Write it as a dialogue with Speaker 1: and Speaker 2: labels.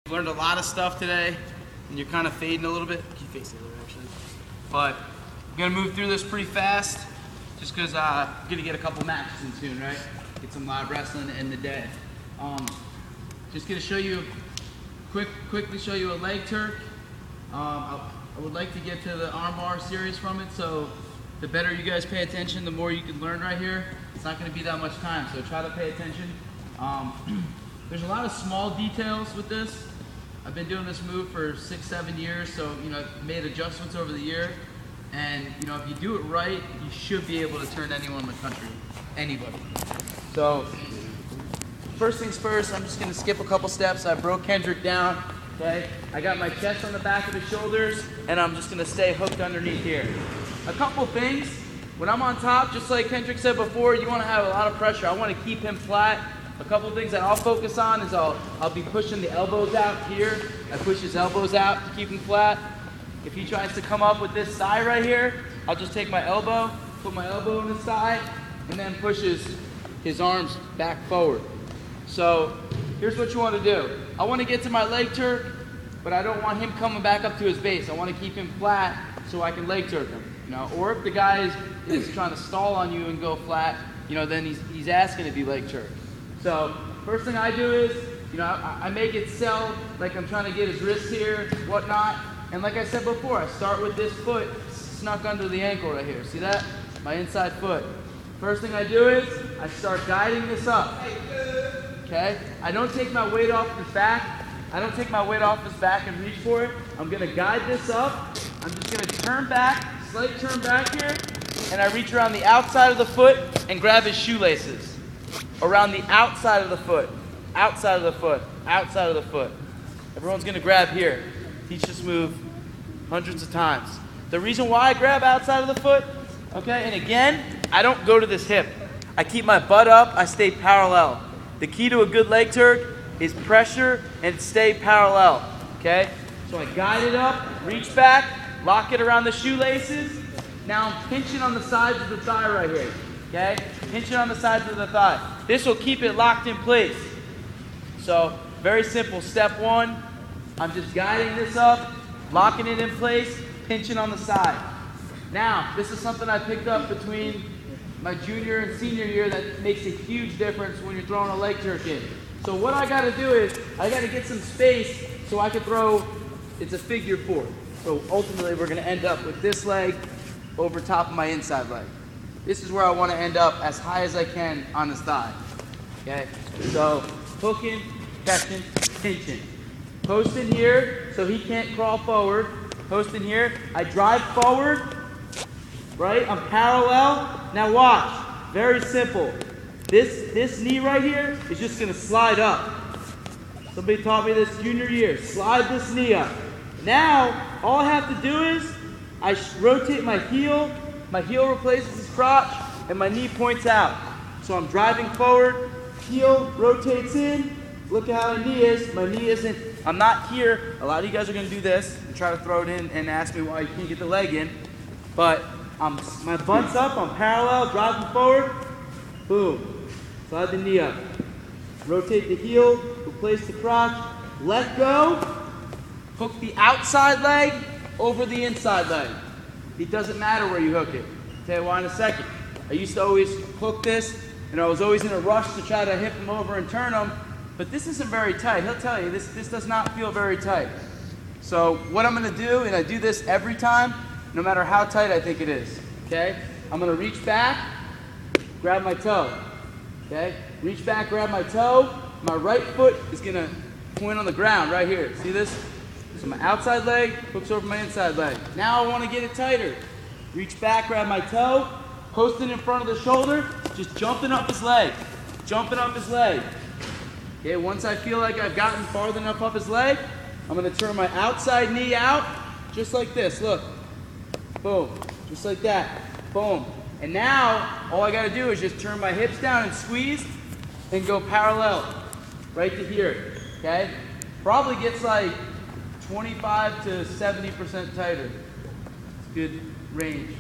Speaker 1: Learned a lot of stuff today, and you're kind of fading a little bit. Keep facing the other way, actually. But I'm gonna move through this pretty fast, just because I'm gonna get a couple matches in soon, right? Get some live wrestling in the day. Just gonna show you, quickly show you a leg Turk. I would like to get to the armbar series from it, so the better you guys pay attention, the more you can learn right here. It's not gonna be that much time, so try to pay attention. There's a lot of small details with this. I've been doing this move for 6-7 years, so I've made adjustments over the year. And if you do it right, you should be able to turn anyone in the country, anybody. So first things first, I'm just gonna skip a couple steps. I broke Kendrick down, okay? I got my chest on the back of his shoulders, and I'm just gonna stay hooked underneath here. A couple things, when I'm on top, just like Kendrick said before, you wanna have a lot of pressure. I wanna keep him flat. A couple things that I'll focus on is I'll be pushing the elbows out here. I push his elbows out to keep him flat. If he tries to come up with this thigh right here, I'll just take my elbow, put my elbow in his thigh, and then push his arms back forward. So here's what you want to do. I want to get to my leg Turk, but I don't want him coming back up to his base. I want to keep him flat so I can leg Turk him. Or if the guy is trying to stall on you and go flat, then he's asking to be leg Turk. So first thing I do is, I make it sell like I'm trying to get his wrist here, whatnot. And like I said before, I start with this foot snuck under the ankle right here. See that? My inside foot. First thing I do is, I start guiding this up. Okay? I don't take my weight off his back. I don't take my weight off his back and reach for it. I'm gonna guide this up. I'm just gonna turn back, slight turn back here, and I reach around the outside of the foot and grab his shoelaces. Around the outside of the foot, outside of the foot, outside of the foot. Everyone's gonna grab here. Teach this move hundreds of times. The reason why I grab outside of the foot, okay, and again, I don't go to this hip. I keep my butt up, I stay parallel. The key to a good leg Turk is pressure and stay parallel, okay? So I guide it up, reach back, lock it around the shoelaces. Now I'm pinching on the sides of the thigh right here, okay? Pinching on the sides of the thigh. This will keep it locked in place. So very simple. Step one, I'm just guiding this up, locking it in place, pinching on the side. Now, this is something I picked up between my junior and senior year that makes a huge difference when you're throwing a leg Turk in. So what I gotta do is, I gotta get some space so I can throw, it's a figure four. So ultimately we're gonna end up with this leg over top of my inside leg. This is where I wanna end up as high as I can on his thigh, okay? So hooking, catching, pinching. Post in here so he can't crawl forward. Post in here. I drive forward, right? I'm parallel. Now watch. Very simple. This knee right here is just going to slide up. Somebody taught me this junior year. Slide this knee up. Now, all I have to do is I rotate my heel. My heel replaces his crotch, and my knee points out. So I'm driving forward. Heel rotates in. Look at how my knee is. My knee isn't. I'm not here. A lot of you guys are going to do this and try to throw it in and ask me why you can't get the leg in. But my butt's up. I'm parallel, driving forward. Boom. Slide the knee up. Rotate the heel. Replace the crotch. Let go. Hook the outside leg over the inside leg. It doesn't matter where you hook it. I'll tell you why in a second. I used to always hook this, and I was always in a rush to try to hip him over and turn him. But this isn't very tight. He'll tell you, this does not feel very tight. So what I'm gonna do, and I do this every time, no matter how tight I think it is, okay? I'm gonna reach back, grab my toe, okay? Reach back, grab my toe. My right foot is gonna point on the ground right here. See this? So my outside leg hooks over my inside leg. Now I wanna get it tighter. Reach back, grab my toe, post it in front of the shoulder, just jumping up his leg, jumping up his leg. Okay, once I feel like I've gotten far enough up his leg, I'm gonna turn my outside knee out, just like this, look. Boom, just like that, boom. And now, all I gotta do is just turn my hips down and squeeze, and go parallel, right to here, okay? Probably gets like 25 to 70% tighter. It's good range.